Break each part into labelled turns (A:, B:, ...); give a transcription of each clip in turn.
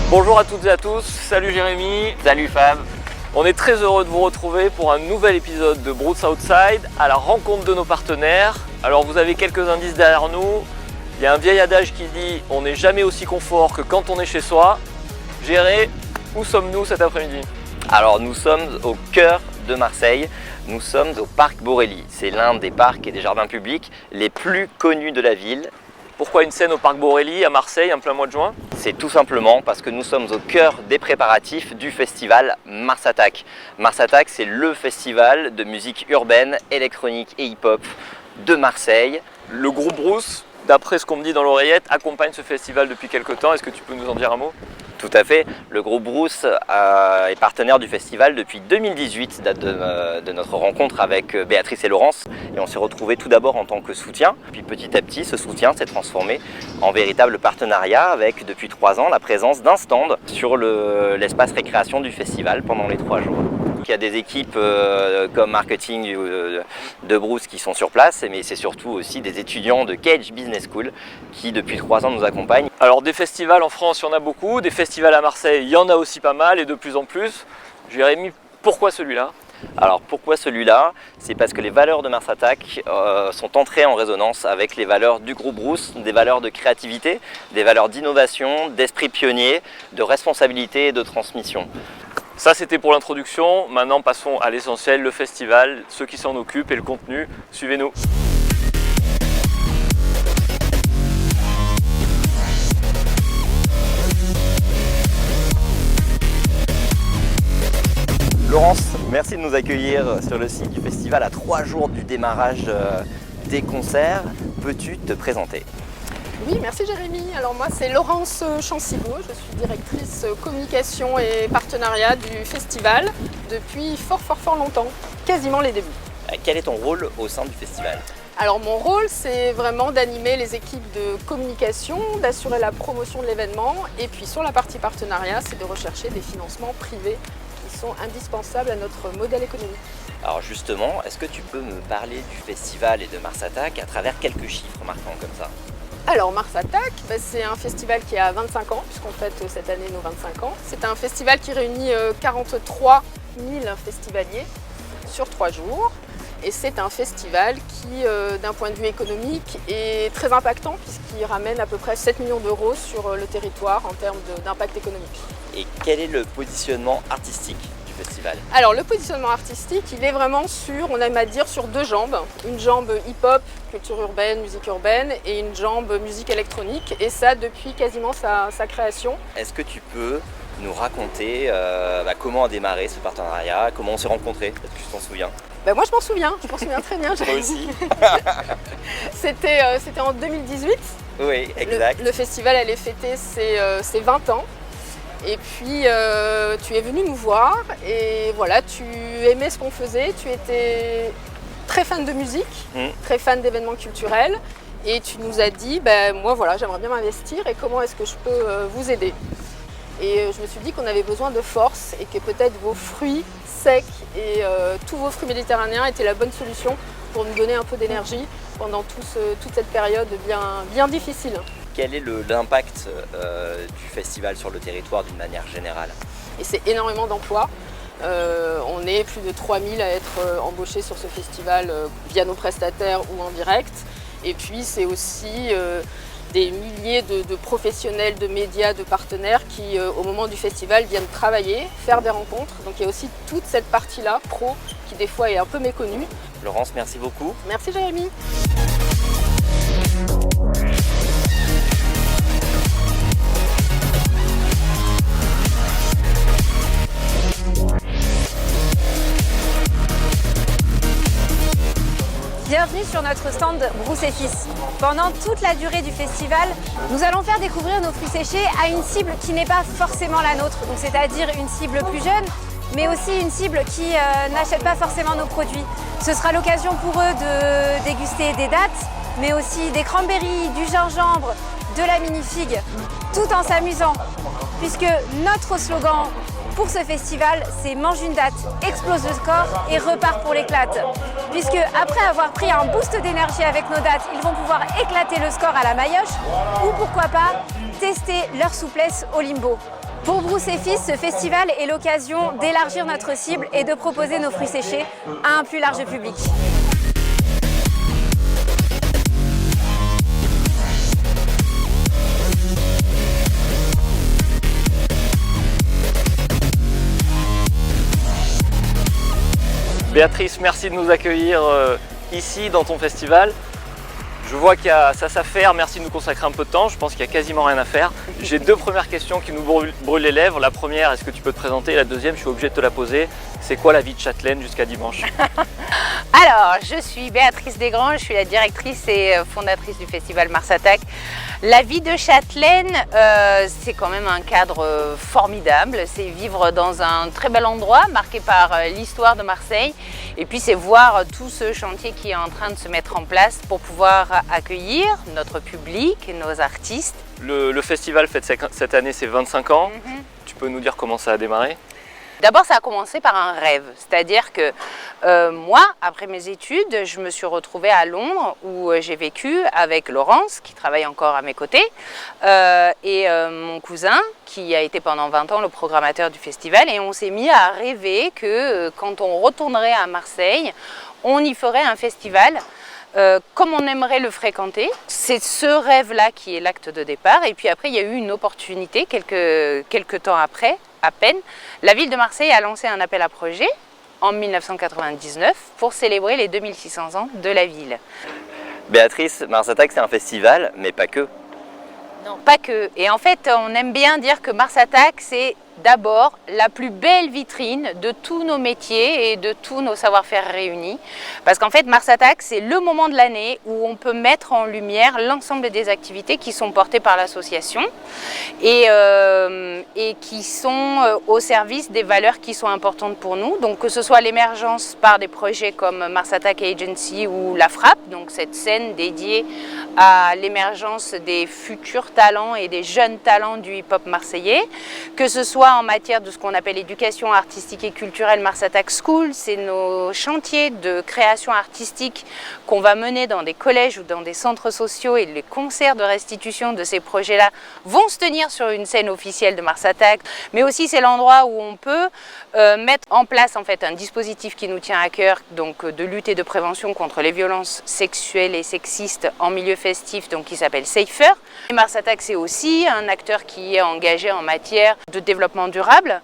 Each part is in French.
A: Bonjour à toutes et à tous, salut Jérémy.
B: Salut Fab.
A: On est très heureux de vous retrouver pour un nouvel épisode de Bruce Outside à la rencontre de nos partenaires. Alors vous avez quelques indices derrière nous. Il y a un vieil adage qui dit on n'est jamais aussi confort que quand on est chez soi. Géré, où sommes-nous cet après-midi?
B: Alors nous sommes au cœur de Marseille, nous sommes au parc Borély. C'est l'un des parcs et des jardins publics les plus connus de la ville.
A: Pourquoi une scène au parc Borély à Marseille en plein mois de juin?
B: C'est tout simplement parce que nous sommes au cœur des préparatifs du festival Mars Attack. Mars Attack, c'est le festival de musique urbaine, électronique et hip-hop de Marseille.
A: Le groupe Bruce, d'après ce qu'on me dit dans l'oreillette, accompagne ce festival depuis quelques temps. Est-ce que tu peux nous en dire un mot?
B: Tout à fait. Le groupe Bruce est partenaire du festival depuis 2018, date de notre rencontre avec Béatrice et Laurence. Et on s'est retrouvés tout d'abord en tant que soutien. Puis petit à petit, ce soutien s'est transformé en véritable partenariat avec, depuis 3 ans, la présence d'un stand sur l'espace récréation du festival pendant les 3 jours. Il y a des équipes comme marketing de Bruce qui sont sur place, mais c'est surtout aussi des étudiants de Cage Business School qui depuis 3 ans nous accompagnent.
A: Alors des festivals en France, il y en a beaucoup, des festivals à Marseille, il y en a aussi pas mal et de plus en plus. Jérémy, pourquoi celui-là?
B: Alors pourquoi celui-là? C'est parce que les valeurs de Mars Attack sont entrées en résonance avec les valeurs du groupe Bruce, des valeurs de créativité, des valeurs d'innovation, d'esprit pionnier, de responsabilité et de transmission.
A: Ça c'était pour l'introduction, maintenant passons à l'essentiel, le festival, ceux qui s'en occupent et le contenu. Suivez-nous.
B: Laurence, merci de nous accueillir sur le site du festival à 3 jours du démarrage des concerts. Peux-tu te présenter?
C: Oui, merci Jérémy. Alors moi c'est Laurence Chancibaud, je suis directrice communication et partenariat du festival depuis fort longtemps, quasiment les débuts.
B: Quel est ton rôle au sein du festival?
C: Alors mon rôle c'est vraiment d'animer les équipes de communication, d'assurer la promotion de l'événement et puis sur la partie partenariat c'est de rechercher des financements privés qui sont indispensables à notre modèle économique.
B: Alors justement, est-ce que tu peux me parler du festival et de Mars Attack à travers quelques chiffres marquants comme ça?
C: Alors Mars Attack, c'est un festival qui a 25 ans, puisqu'on fête cette année nos 25 ans. C'est un festival qui réunit 43 000 festivaliers sur 3 jours. Et c'est un festival qui, d'un point de vue économique, est très impactant puisqu'il ramène à peu près 7 millions d'euros sur le territoire en termes d'impact économique.
B: Et quel est le positionnement artistique du festival?
C: Alors le positionnement artistique, il est vraiment sur, on aime à dire, sur 2 jambes. Une jambe hip-hop, culture urbaine, musique urbaine, et une jambe musique électronique. Et ça depuis quasiment sa création.
B: Est-ce que tu peux nous raconter comment a démarré ce partenariat, comment on s'est rencontrés? Est-ce que tu t'en souviens?
C: Moi je m'en souviens très bien.
B: Moi aussi.
C: C'était en 2018.
B: Oui, exact.
C: Le festival allait fêter ses 20 ans. Et puis tu es venu nous voir et voilà, tu aimais ce qu'on faisait, tu étais très fan de musique, très fan d'événements culturels et tu nous as dit moi voilà, j'aimerais bien m'investir et comment est-ce que je peux vous aider? Et je me suis dit qu'on avait besoin de force et que peut-être vos fruits secs et tous vos fruits méditerranéens étaient la bonne solution pour nous donner un peu d'énergie pendant toute cette période bien difficile.
B: Quel est l'impact du festival sur le territoire d'une manière générale?
C: Et c'est énormément d'emplois. On est plus de 3000 à être embauchés sur ce festival via nos prestataires ou en direct. Et puis c'est aussi des milliers de professionnels, de médias, de partenaires qui au moment du festival viennent travailler, faire des rencontres. Donc il y a aussi toute cette partie-là, pro, qui des fois est un peu méconnue.
B: Laurence, merci beaucoup.
C: Merci Jérémy.
D: Bienvenue sur notre stand Bruce et Fils. Pendant toute la durée du festival, nous allons faire découvrir nos fruits séchés à une cible qui n'est pas forcément la nôtre, donc c'est-à-dire une cible plus jeune, mais aussi une cible qui n'achète pas forcément nos produits. Ce sera l'occasion pour eux de déguster des dattes, mais aussi des cranberries, du gingembre, de la mini-figue, tout en s'amusant, puisque notre slogan pour ce festival, c'est mange une date, explose le score et repart pour l'éclate. Puisque après avoir pris un boost d'énergie avec nos dates, ils vont pouvoir éclater le score à la maillotche ou pourquoi pas tester leur souplesse au limbo. Pour Brousse et Fils, ce festival est l'occasion d'élargir notre cible et de proposer nos fruits séchés à un plus large public.
A: Béatrice, merci de nous accueillir ici dans ton festival. Je vois qu'il y a ça à faire, merci de nous consacrer un peu de temps, je pense qu'il n'y a quasiment rien à faire. J'ai deux premières questions qui nous brûlent les lèvres. La première, est-ce que tu peux te présenter? La deuxième, je suis obligé de te la poser. C'est quoi la vie de Châtelaine jusqu'à dimanche?
E: Alors, je suis Béatrice Desgrands, je suis la directrice et fondatrice du festival Mars Attack. La vie de Châtelaine, c'est quand même un cadre formidable. C'est vivre dans un très bel endroit marqué par l'histoire de Marseille. Et puis c'est voir tout ce chantier qui est en train de se mettre en place pour pouvoir accueillir notre public, nos artistes.
A: Le festival fête cette année ses 25 ans. Tu peux nous dire comment ça a démarré?
E: D'abord, ça a commencé par un rêve, c'est-à-dire que moi, après mes études, je me suis retrouvée à Londres où j'ai vécu avec Laurence, qui travaille encore à mes côtés, et mon cousin, qui a été pendant 20 ans le programmateur du festival, et on s'est mis à rêver que quand on retournerait à Marseille, on y ferait un festival comme on aimerait le fréquenter. C'est ce rêve-là qui est l'acte de départ, et puis après, il y a eu une opportunité quelques temps après, à peine. La ville de Marseille a lancé un appel à projet en 1999 pour célébrer les 2600 ans de la ville.
B: Béatrice, Mars Attack, c'est un festival, mais pas que.
E: Non, pas que. Et en fait, on aime bien dire que Mars Attack, c'est d'abord la plus belle vitrine de tous nos métiers et de tous nos savoir-faire réunis. Parce qu'en fait, Mars Attack, c'est le moment de l'année où on peut mettre en lumière l'ensemble des activités qui sont portées par l'association et qui sont au service des valeurs qui sont importantes pour nous. Donc que ce soit l'émergence par des projets comme Mars Attack Agency ou La Frappe, donc cette scène dédiée à l'émergence des futurs talents et des jeunes talents du hip-hop marseillais, que ce soit en matière de ce qu'on appelle éducation artistique et culturelle Mars Attack School, c'est nos chantiers de création artistique qu'on va mener dans des collèges ou dans des centres sociaux, et les concerts de restitution de ces projets-là vont se tenir sur une scène officielle de Mars Attack. Mais aussi c'est l'endroit où on peut mettre en place en fait un dispositif qui nous tient à cœur, donc de lutte et de prévention contre les violences sexuelles et sexistes en milieu festif, donc qui s'appelle Safer. Et Mars Attack, c'est aussi un acteur qui est engagé en matière de développement durable.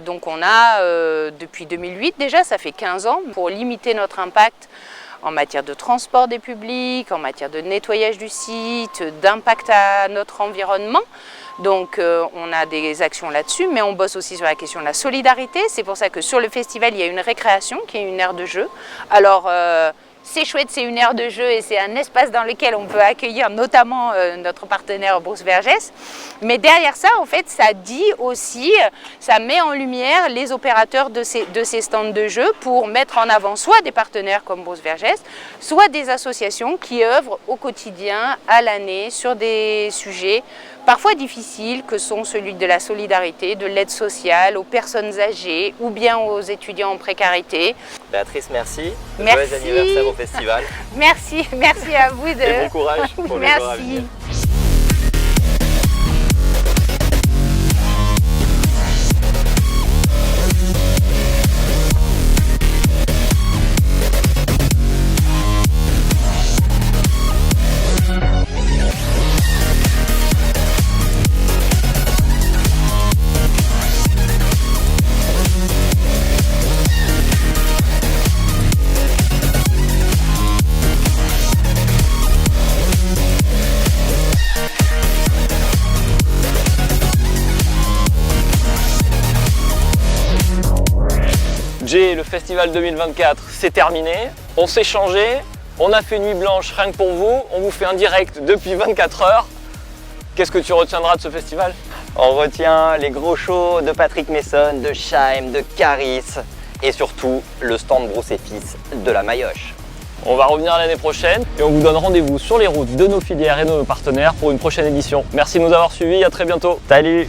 E: Donc on a depuis 2008 déjà, ça fait 15 ans, pour limiter notre impact en matière de transport des publics, en matière de nettoyage du site, d'impact à notre environnement. Donc on a des actions là-dessus, mais on bosse aussi sur la question de la solidarité. C'est pour ça que sur le festival, il y a une récréation qui est une aire de jeu. Alors c'est chouette, c'est une aire de jeu et c'est un espace dans lequel on peut accueillir notamment notre partenaire Brousse Vergès. Mais derrière ça, en fait, ça dit aussi, ça met en lumière les opérateurs de ces stands de jeu pour mettre en avant soit des partenaires comme Brousse Vergès, soit des associations qui œuvrent au quotidien, à l'année, sur des sujets parfois difficiles que sont celui de la solidarité, de l'aide sociale aux personnes âgées ou bien aux étudiants en précarité.
B: Béatrice, merci.
E: Merci.
B: Joyeux anniversaire au festival.
E: Merci à vous.
B: Et bon courage pour les jours à venir.
E: Merci.
A: Le festival 2024, c'est terminé. On s'est changé, on a fait nuit blanche rien que pour vous. On vous fait un direct depuis 24 heures. Qu'est-ce que tu retiendras de ce festival?
B: On retient les gros shows de Patrick Mason, de Chaim, de Caris et surtout le stand Brousse et Fils de la Maillotche.
A: On va revenir l'année prochaine et on vous donne rendez-vous sur les routes de nos filières et de nos partenaires pour une prochaine édition. Merci de nous avoir suivis, à très bientôt. Salut!